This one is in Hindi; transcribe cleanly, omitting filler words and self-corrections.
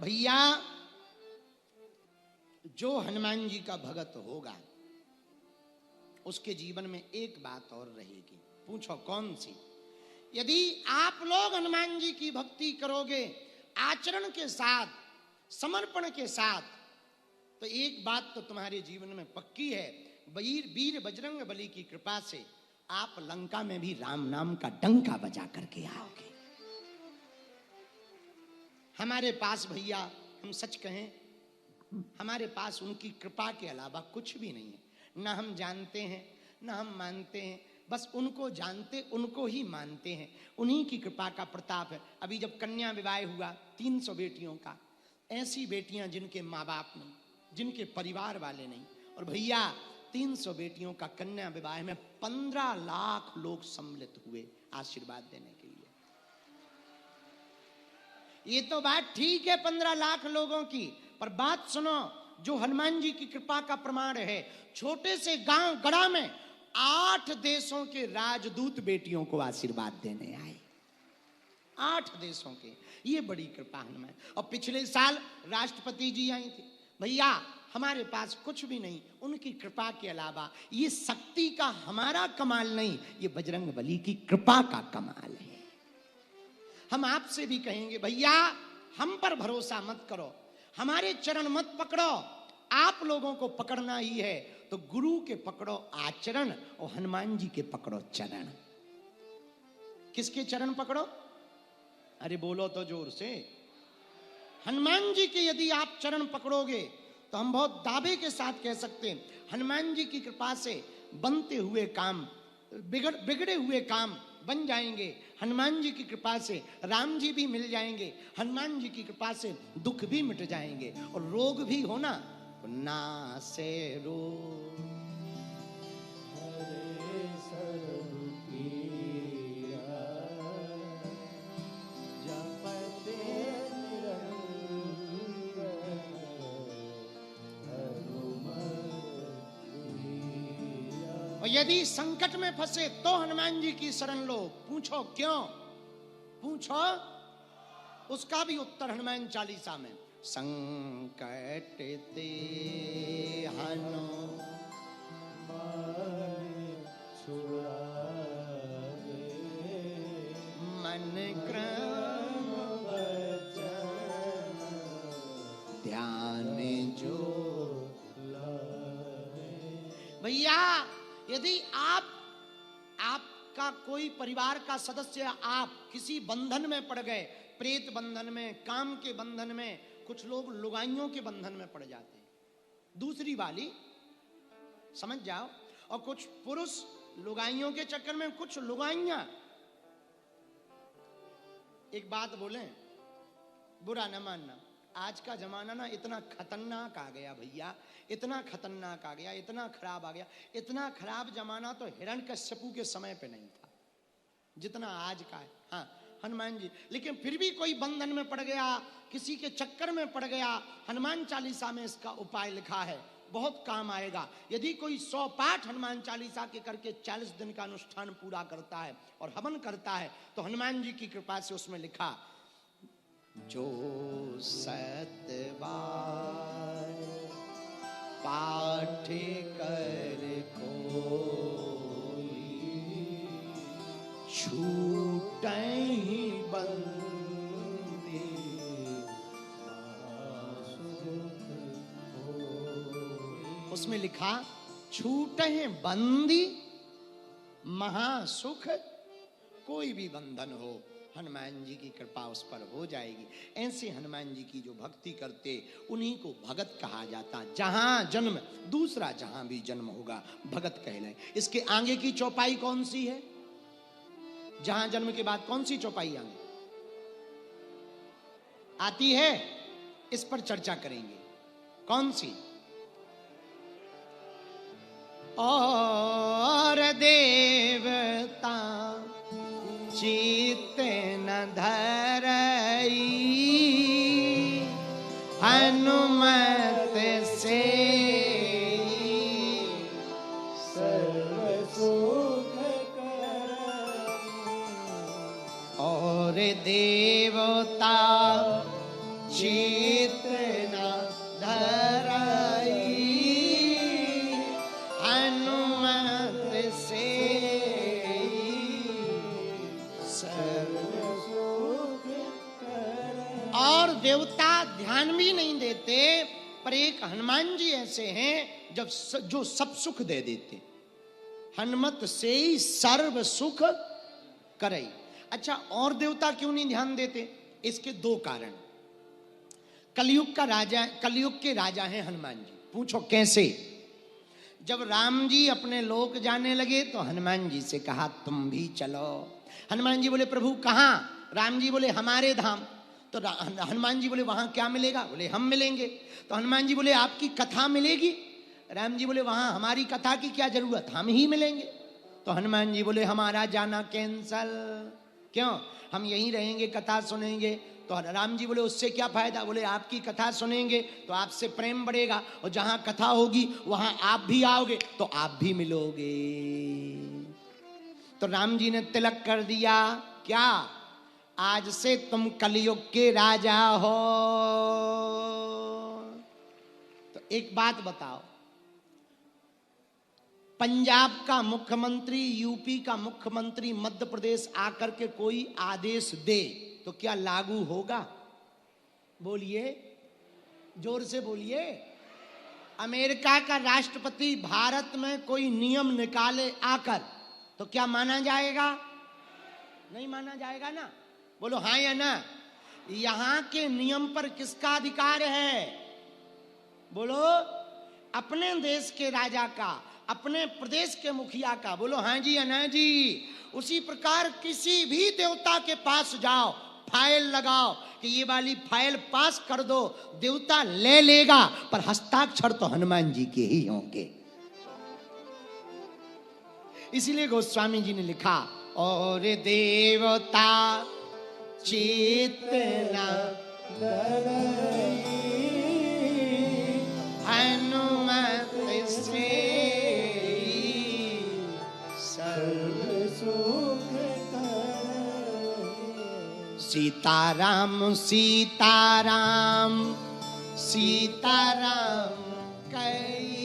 भैया जो हनुमान जी का भगत होगा उसके जीवन में एक बात और रहेगी। पूछो कौन सी? यदि आप लोग हनुमान जी की भक्ति करोगे आचरण के साथ, समर्पण के साथ, तो एक बात तो तुम्हारे जीवन में पक्की है, वीर बजरंग बली की कृपा से आप लंका में भी राम नाम का डंका बजा करके आओगे। हमारे पास भैया, हम सच कहें, हमारे पास उनकी कृपा के अलावा कुछ भी नहीं है। ना हम जानते हैं, ना हम मानते हैं, बस उनको जानते, उनको ही मानते हैं। उन्हीं की कृपा का प्रताप है। अभी जब कन्या विवाह हुआ 300 बेटियों का, ऐसी बेटियां जिनके माँ बाप नहीं, जिनके परिवार वाले नहीं, और भैया 300 बेटियों का कन्या विवाह में 15 लाख लोग सम्मिलित हुए आशीर्वाद देने के लिए। ये तो बात ठीक है 15 लाख लोगों की, पर बात सुनो, जो हनुमान जी की कृपा का प्रमाण है, छोटे से गांव गढ़ा में 8 देशों के राजदूत बेटियों को आशीर्वाद देने आए। 8 देशों के, ये बड़ी कृपा हनुमान। और पिछले साल राष्ट्रपति जी आई थी। भैया हमारे पास कुछ भी नहीं, उनकी कृपा के अलावा। ये शक्ति का हमारा कमाल नहीं, ये बजरंग बली की कृपा का कमाल है। हम आपसे भी कहेंगे भैया हम पर भरोसा मत करो, हमारे चरण मत पकड़ो, आप लोगों को पकड़ना ही है तो गुरु के पकड़ो आचरण और हनुमान जी के पकड़ो चरण। किसके चरण पकड़ो? अरे बोलो तो जोर से। हनुमान जी के यदि आप चरण पकड़ोगे तो हम बहुत दावे के साथ कह सकते हैं हनुमान जी की कृपा से बनते हुए काम, बिगड़े हुए काम बन जाएंगे। हनुमान जी की कृपा से राम जी भी मिल जाएंगे, हनुमान जी की कृपा से दुख भी मिट जाएंगे, और रोग भी हो ना से रोग हरे सब पीरा जपते और यदि संकट में फंसे तो हनुमान जी की शरण लो। पूछो क्यों? पूछो, उसका भी उत्तर हनुमान चालीसा में। संकट ते हनुमान छुड़ावे, मन क्रम वचन ध्यान जो लावे। भैया यदि आपका कोई परिवार का सदस्य, आप किसी बंधन में पड़ गए, प्रेत बंधन में, काम के बंधन में, कुछ लोग लुगाइयों के बंधन में पड़ जाते हैं, दूसरी वाली समझ जाओ, और कुछ पुरुष लुगाइयों के चक्कर में, कुछ लुगाइयां। एक बात बोलें, बुरा न मानना, आज का जमाना ना इतना खतरनाक आ गया भैया, इतना खतरनाक आ गया, इतना खराब आ गया। इतना खराब जमाना तो हिरण्यकश्यपु के समय पे नहीं था जितना आज का है। हाँ हनुमान जी, लेकिन फिर भी कोई बंधन में पड़ गया, किसी के चक्कर में पड़ गया, हनुमान चालीसा में इसका उपाय लिखा है, बहुत काम आएगा। यदि कोई 100 पाठ हनुमान चालीसा के करके 40 दिन का अनुष्ठान पूरा करता है और हवन करता है, तो हनुमान जी की कृपा से उसमें लिखा, जो सतबार पाठ कर कोई छूटहि बंदी उसमें लिखा, छूटहि बंदी महासुख। कोई भी बंधन हो हनुमान जी की कृपा उस पर हो जाएगी। ऐसे हनुमान जी की जो भक्ति करते उन्हीं को भगत कहा जाता। जहां जन्म, दूसरा जहां भी जन्म होगा भगत कहलाए। इसके आगे की चौपाई कौन सी है? जहां जन्म के बाद कौन सी चौपाई आगे आती है? इस पर चर्चा करेंगे। कौन सी? और देवता चित्त न धरई, हनुमत से सर्व सुख करई। और देवता चित्त इतना धरई हनुमत से सर्व सुख करई। और देवता ध्यान भी नहीं देते, पर एक हनुमान जी ऐसे हैं जो सब सुख दे देते। हनुमत से ही सर्व सुख करई। अच्छा, और देवता क्यों नहीं ध्यान देते? इसके दो कारण। कलयुग के राजा हैं हनुमान जी। पूछो कैसे? जब राम जी अपने लोक जाने लगे तो हनुमान जी से कहा तुम भी चलो। हनुमान जी बोले प्रभु कहाँ? राम जी बोले हमारे धाम। तो हनुमान जी बोले वहां क्या मिलेगा? बोले हम मिलेंगे। तो हनुमान जी बोले आपकी कथा मिलेगी? राम जी बोले वहां हमारी कथा की क्या जरूरत, हम ही मिलेंगे। तो हनुमान जी बोले हमारा जाना कैंसल। क्यों? हम यहीं रहेंगे, कथा सुनेंगे। तो राम जी बोले उससे क्या फायदा? बोले आपकी कथा सुनेंगे तो आपसे प्रेम बढ़ेगा, और जहां कथा होगी वहां आप भी आओगे तो आप भी मिलोगे। तो राम जी ने तिलक कर दिया। क्या? आज से तुम कलयुग के राजा हो। तो एक बात बताओ, पंजाब का मुख्यमंत्री, यूपी का मुख्यमंत्री मध्य प्रदेश आकर के कोई आदेश दे तो क्या लागू होगा? बोलिए, जोर से बोलिए। अमेरिका का राष्ट्रपति भारत में कोई नियम निकाले आकर तो क्या माना जाएगा? नहीं माना जाएगा ना। बोलो हाँ या ना। यहां के नियम पर किसका अधिकार है? बोलो अपने देश के राजा का, अपने प्रदेश के मुखिया का। बोलो हाँ जी या ना जी। उसी प्रकार किसी भी देवता के पास जाओ, फाइल लगाओ कि ये वाली फाइल पास कर दो, देवता ले लेगा, पर हस्ताक्षर तो हनुमान जी के ही होंगे। इसीलिए गोस्वामी जी ने लिखा और देवता चेतना हनुमत से सर्व सुख करई। सीताराम सीताराम सीताराम कई